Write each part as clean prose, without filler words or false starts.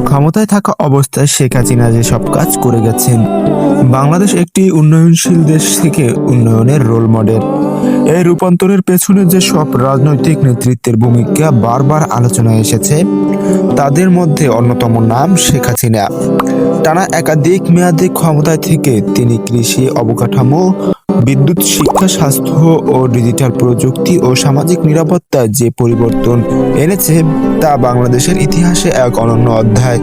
ক্ষমতায় থাকা অবস্থায় শেখ হাসিনা যে সব কাজ করে গেছেন, বাংলাদেশ একটি উন্নয়নশীল দেশ থেকে উন্নয়নের রোল মডেল। এই রূপান্তরের পেছনে যে সব রাজনৈতিক নেতৃত্বের ভূমিকা বারবার আলোচনায় এসেছে, তাদের মধ্যে অন্যতম নাম শেখ হাসিনা। টানা একাধিক মেয়াদে ক্ষমতায় থেকে তিনি কৃষি, অবকাঠামো, বিদ্যুৎ, শিক্ষা, স্বাস্থ্য ও ডিজিটাল প্রযুক্তি ও সামাজিক নিরাপত্তায় যে পরিবর্তন এনেছে, তা বাংলাদেশের ইতিহাসে এক অনন্য অধ্যায়।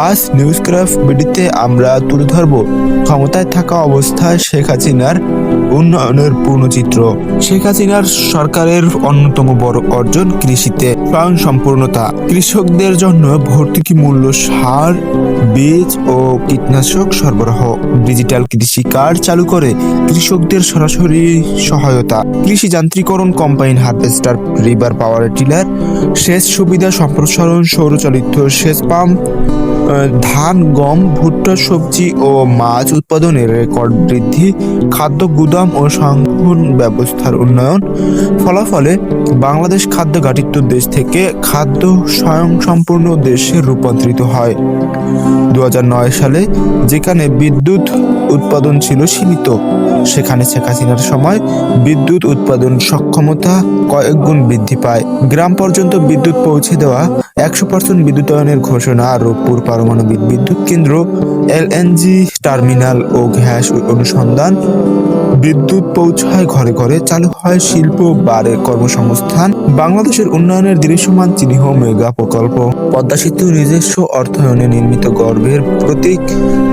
আজ নিউজক্রাফট বিডিতে আমরা তুলে ধরব ক্ষমতায় থাকা অবস্থায় শেখ হাসিনার উন্নয়নের পূর্ণচিত্র। শেখ হাসিনার সরকারের অন্যতম বড় অর্জন কৃষিতে স্বয়ংসম্পূর্ণতা। কৃষকদের জন্য ভর্তুকি মূল্য, সার, বীজ ও কীটনাশক সরবরাহ। ডিজিটাল কৃষি কার্ড চালু করে কৃষকদের সরাসরি সহায়তা। কৃষি যান্ত্রিকরণ, কম্বাইন হারভেস্টার, রিভার পাওয়ার টিলার, সেচ সুবিধা সম্প্রসারণ, সৌরচালিত সেচ পাম্প, ধান, গম, ভুট্টা, সবজি ও মাছ উৎপাদনের রেকর্ড বৃদ্ধি, খাদ্য গুদাম ও সংরক্ষণ ব্যবস্থার উন্নয়ন। ফলাফলে বাংলাদেশ খাদ্য ঘাটতির দেশ থেকে খাদ্য স্বয়ংসম্পূর্ণ দেশে রূপান্তরিত হয়। 2009 সালে যেখানে বিদ্যুৎ উৎপাদন ছিল সীমিত, সেখানে শেখ হাসিনার সময় বিদ্যুৎ উৎপাদন সক্ষমতা কয়েক গুণ বৃদ্ধি পায়। গ্রাম পর্যন্ত বিদ্যুৎ পৌঁছে দেওয়া, 100% বিদ্যুতায়নের ঘোষণা, রূপপুর পারমাণবিক বিদ্যুৎ কেন্দ্র, এলএনজি টার্মিনাল ও গ্যাস অনুসন্ধান, বিদ্যুৎ পৌঁছায় ঘরে ঘরে, চালু হয় শিল্প, বাড়ে কর্মসংস্থান। বাংলাদেশের উন্নয়নের দৃশ্যমান চিহ্ন মেগা প্রকল্প, পদ্মা সেতু নিজস্ব অর্থায়নে নির্মিত গর্বের প্রতীক,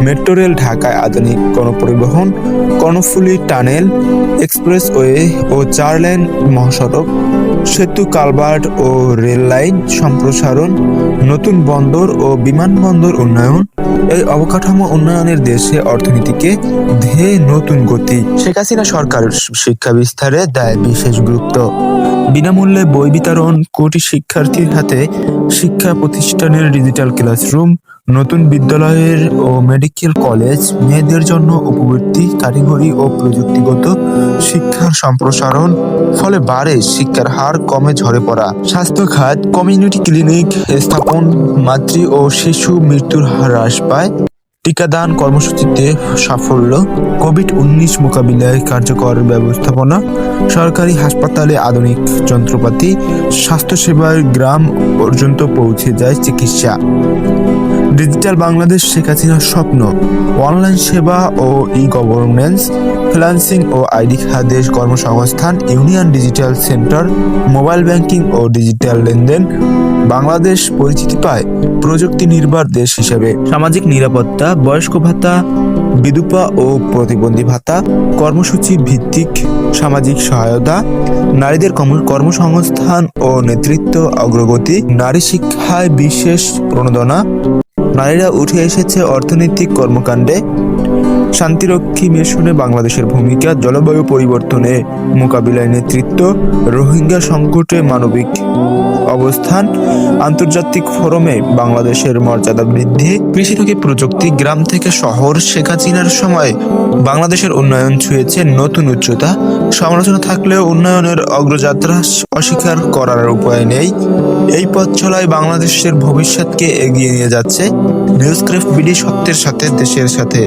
মেট্রো রেল, ঢাকায় আধুনিক গণপরিবহন, কর্ণফুলী টানেল, এক্সপ্রেসওয়ে ও 4 লেন মহাসড়ক, সেতু, কালভার্ট ও রেল লাইন সম্প্রসারণ, নতুন বন্দর ও বিমানবন্দর উন্নয়ন। এই অবকাঠামো উন্নয়নের দেশে অর্থনীতিকে ধেয়ে নতুন গতি। শেখ হাসিনা সরকার শিক্ষা বিস্তারে দেয় বিশেষ গুরুত্ব। বিনামূল্যে বই বিতরণ, কোটি শিক্ষার্থীর হাতে শিক্ষা প্রতিষ্ঠানের ডিজিটাল ক্লাসরুম, নতুন বিদ্যালয়ের ও মেডিকেল কলেজ, মেয়েদের জন্য উপবৃত্তি, কারিগরি ও প্রযুক্তিগত শিক্ষার সম্প্রসারণ। ফলে বাড়ে শিক্ষার হার, কমে ঝরে পড়া। স্বাস্থ্য খাত, কমিউনিটি ক্লিনিক স্থাপন, মাতৃ ও শিশু মৃত্যুর হার হ্রাস পায়। টিকাদান কর্মসূচিতে সাফল্য, কোভিড-19 মোকাবিলায় কার্যকর ব্যবস্থাপনা, সরকারি হাসপাতালে আধুনিক যন্ত্রপাতি, স্বাস্থ্যসেবায় গ্রাম পর্যন্ত পৌঁছে যায় চিকিৎসা। ডিজিটাল বাংলাদেশ শেখ হাসিনার স্বপ্ন। অনলাইন সেবা ও ই-গভর্নেন্স, ফ্রিল্যান্সিং ও আইডি খাতে কর্মসংস্থান, union digital centre, mobile banking ও ডিজিটাল লেনদেন। বাংলাদেশ পরিচিতি পায় প্রযুক্তি নির্ভর দেশ হিসেবে। সামাজিক নিরাপত্তা, বয়স্ক ভাতা, বিধবা ও প্রতিবন্ধী ভাতা, কর্মসূচি ভিত্তিক সামাজিক সহায়তা, নারীদের কর্মসংস্থান ও নেতৃত্ব অগ্রগতি, নারী শিক্ষায় বিশেষ প্রণোদনা, নারীরা উঠে এসেছে অর্থনৈতিক কর্মকাণ্ডে, শান্তিরক্ষী মিশনে বাংলাদেশের ভূমিকা, জলবায়ু পরিবর্তনে মোকাবিলায় নেতৃত্ব, রোহিঙ্গা সংকটে মানবিক অবস্থান, আন্তর্জাতিক ফোরামে বাংলাদেশের মর্যাদা বৃদ্ধি, কৃষি থেকে প্রযুক্তি, গ্রাম থেকে শহর। শেখ হাসিনার সময় বাংলাদেশের উন্নয়ন ছুঁয়েছে নতুন উচ্চতা। সমালোচনা থাকলেও উন্নয়নের অগ্রযাত্রা অস্বীকার করার উপায় নেই। এই পথ চলায় বাংলাদেশের ভবিষ্যৎকে এগিয়ে নিয়ে যাচ্ছে নিউজক্রাফট বিডি, সত্যের সাথে, দেশের সাথে।